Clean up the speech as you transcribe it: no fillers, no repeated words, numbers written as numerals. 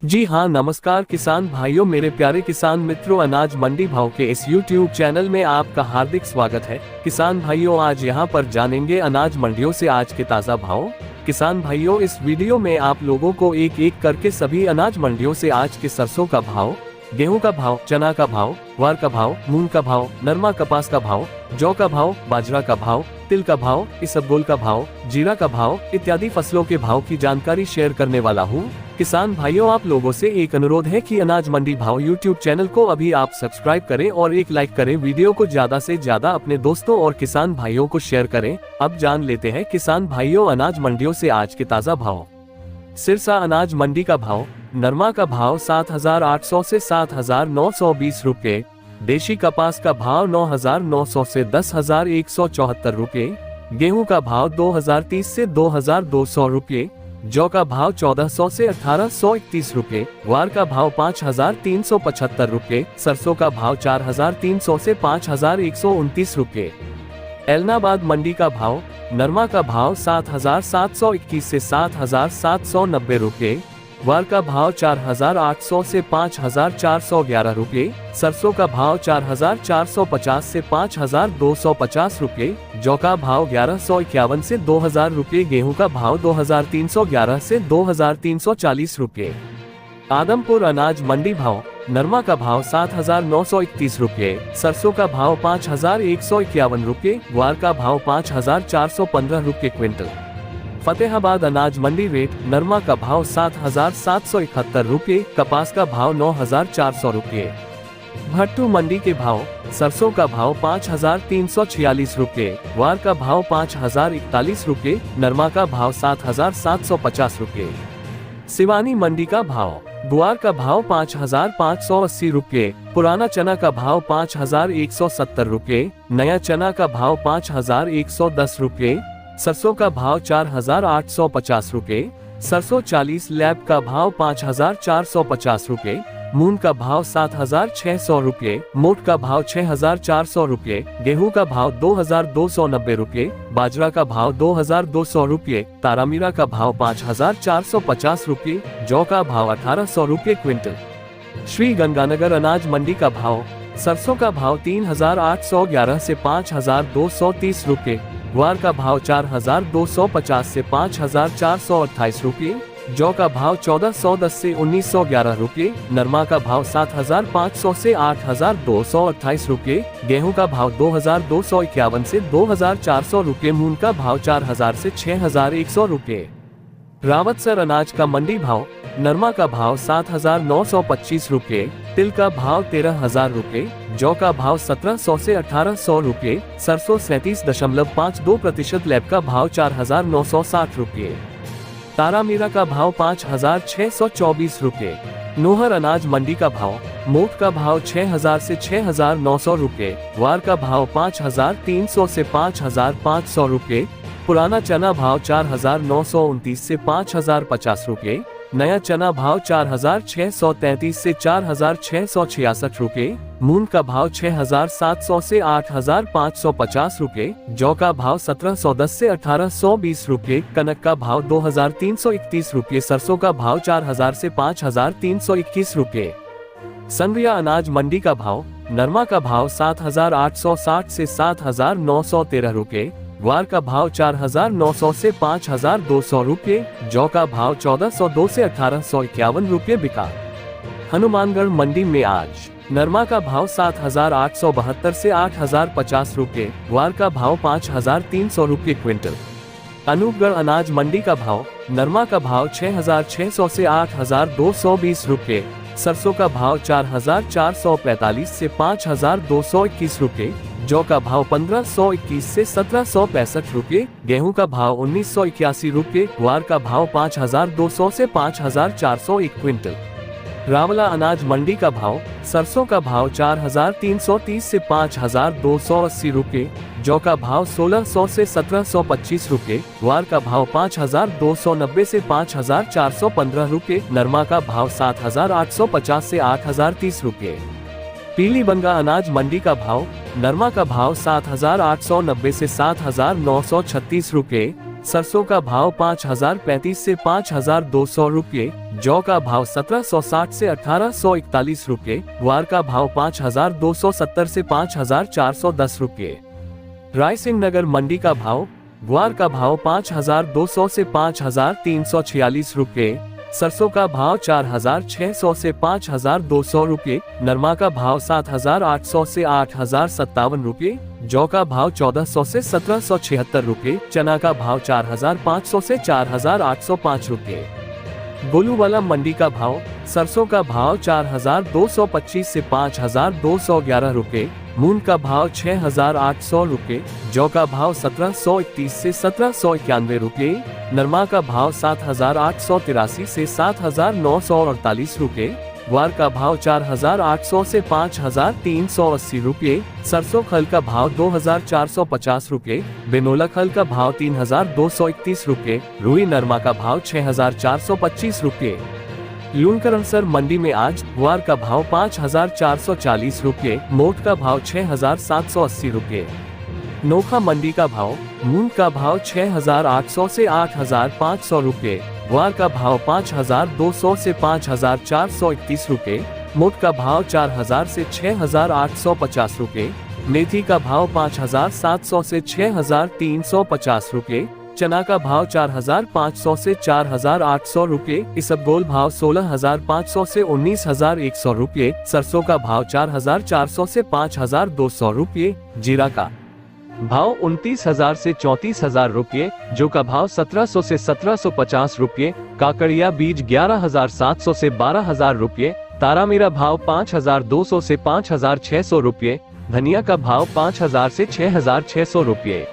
जी हाँ, नमस्कार किसान भाइयों, मेरे प्यारे किसान मित्रों, अनाज मंडी भाव के इस YouTube चैनल में आपका हार्दिक स्वागत है। किसान भाइयों, आज यहाँ पर जानेंगे अनाज मंडियों से आज के ताज़ा भाव। किसान भाइयों, इस वीडियो में आप लोगों को एक एक करके सभी अनाज मंडियों से आज के सरसों का भाव, गेहूं का भाव, चना का भाव, ज्वार का भाव, मूंग का भाव, नरमा कपास का भाव, जौ का भाव, बाजरा का भाव, तिल का भाव, इसबगोल का भाव, जीरा का भाव इत्यादि फसलों के भाव की जानकारी शेयर करने वाला हूँ। किसान भाइयों, आप लोगों से एक अनुरोध है कि अनाज मंडी भाव YouTube चैनल को अभी आप सब्सक्राइब करें और एक लाइक करें। वीडियो को ज्यादा से ज्यादा अपने दोस्तों और किसान भाइयों को शेयर करें। अब जान लेते हैं किसान भाइयों अनाज मंडियों से आज के ताज़ा भाव। सिरसा अनाज मंडी का भाव, नरमा का भाव 7,800 से 7,920 रुपए, देशी कपास का भाव 9,900 से 10,174 रुपए, गेहूं का भाव 2,030 से 2,200 रुपए, जौ का भाव 1,400 से 1,831 रुपए, ज्वार का भाव 5,375 रुपए, सरसों का भाव 4,300 से 5,129 रुपए। एलनाबाद मंडी का भाव, नरमा का भाव 7,721 से 7,790 रुपए, ज्वार का भाव 4,800 से 5,411 रुपए, सरसों का भाव 4,450 से 5,250 रुपए, जौ का भाव 1,151 से 2,000 रुपए, गेहूं का भाव 2,311 से 2,340 रुपए। आदमपुर अनाज मंडी भाव, नरमा का भाव 7,931 रुपए, सरसों का भाव 5,151 रुपए, ज्वार का भाव 5,415 रुपए क्विंटल। फतेहाबाद अनाज मंडी रेट, नरमा का भाव 7,771 रुपए, कपास का भाव 9,400 रुपए। भट्टू मंडी के भाव, सरसों का भाव 5,346 रुपए, ज्वार का भाव 5,041 रुपए, नरमा का भाव 7,750 रुपए। सिवानी मंडी का भाव, गुआर का भाव 5,580 रुपए, पुराना चना का भाव 5,170 रुपए, नया चना का भाव 5,110 रुपए, सरसों का भाव 4,850 रुपए, सरसों 40 लैब का भाव 5,450 रुपए, मूंग का भाव 7,600 रुपए, मोट का भाव 6,400 रुपए, गेहूं का भाव 2,290 रुपए, बाजरा का भाव 2,200 रुपए, तारामीरा का भाव 5,450 रुपए, जौ का भाव 1,800 रुपए क्विंटल। श्री गंगानगर अनाज मंडी का भाव, सरसों का भाव 3,811 से 5,230 रुपए, ज्वार का भाव 4,250 से 5,428 रुपए, जौ का भाव 1,410 से 1,911 रुपए, नरमा का भाव 7,500 से 8,228 रुपए, गेहूं का भाव 2,251 से 2,400 रुपए, मूंग का भाव 4,000 से 6,100 रुपए। रावतसर अनाज का मंडी भाव, नरमा का भाव 7,925 रुपए, तिल का भाव 13,000 रुपए, जौ का भाव 1,700 से 1,800 रुपए, सरसों 37.52%, लैब का भाव 4,960 रुपए, तारामीरा का भाव 5,624 रुपए। नोहर अनाज मंडी का भाव, मोट का भाव 6,000 से 6,900 रुपए, ज्वार का भाव 5,300 से 5,500 रुपए, पुराना चना भाव 4,929 से 5,050 रुपए, नया चना भाव 4,633 से 4,666 रुपए, मूंग का भाव 6,700 से 8,550 रुपए, जौ का भाव 1,710 से 1,820 रुपए, कनक का भाव 2,331 रुपए, सरसों का भाव 4,000 से 5,321 रुपए। संग्रिया अनाज मंडी का भाव, नरमा का भाव 7,860 से 7,913 रुपए, ज्वार का भाव 4,900 से 5,200 रुपए, जौ का भाव 1,402 से 1,851 रुपए बिका। हनुमानगढ़ मंडी में आज नरमा का भाव 7,872 से 8,050 रुपए, ज्वार का भाव 5,300 रुपए क्विंटल। अनूपगढ़ अनाज मंडी का भाव, नरमा का भाव 6,600 से 8,220 रुपए, सरसों का भाव 4,445 से 5,221 रुपए, जौ का भाव 1,521 से 1,765 रुपए, गेहूं का भाव 1,981 रुपए, ज्वार का भाव 5,200 से 5,401 क्विंटल। रावला अनाज मंडी का भाव, सरसों का भाव 4,330 से 5,280 रुपए, जौ का भाव 1,600 से 1,725 रुपए, ज्वार का भाव 5,290 से 5,415 रुपए, नरमा का भाव 7,850 से 8,030 रुपए। पीलीबंगा अनाज मंडी का भाव, नरमा का भाव 7,890 से 7,936 रुपए, सरसों का भाव 5035 से 5200 रुपये, जौ का भाव 1760 से 1841 रुपये, ग्वार का भाव 5270 से 5410 रुपये। रायसिंह नगर मंडी का भाव, ग्वार का भाव 5200 से 5346 रुपये, सरसों का भाव 4600 से 5200 रुपये, नरमा का भाव 7800 से 8057 रुपये, जौ का भाव 1400 से 1776 रुपये, चना का भाव 4500 से 4805 रुपये। गोलूवाला मंडी का भाव, सरसों का भाव 4225 से 5211 रुपये, मूंग का भाव 6800 रुपये, जौ का भाव 1731 से 1791 रुपये, नरमा का भाव 7883 से 7948 रुपये, ग्वार का भाव 4800 से 5380 रुपये, सरसों खल का भाव 2450 रुपये, बेनोला खल का भाव 3231 रुपये, रुई नरमा का भाव 6425 रुपये। लूणकरणसर मंडी में आज ग्वार का भाव 5440 रुपये, मोट का भाव 6780 रुपये। नोखा मंडी का भाव, मूंग का भाव 6800 से 8500 रुपये, ग्वार का भाव 5200 से 5431 रुपये, मोट का भाव 4000 से 6850 रुपये, मेथी का भाव 5700 से 6350 रुपये, चना का भाव 4500 से 4800 रुपये, इसबगोल भाव 16500 से 19100 रुपये, सरसों का भाव 4400 से 5200 रुपये, जीरा का भाव 29000 से 34000 रुपये, जौ का भाव 1700 से 1750 रुपये, काकड़िया बीज 11700 से 12000 रुपये, तारामीरा भाव 5200 से 5600 रुपये, धनिया का भाव 5000 से 6600 रुपये।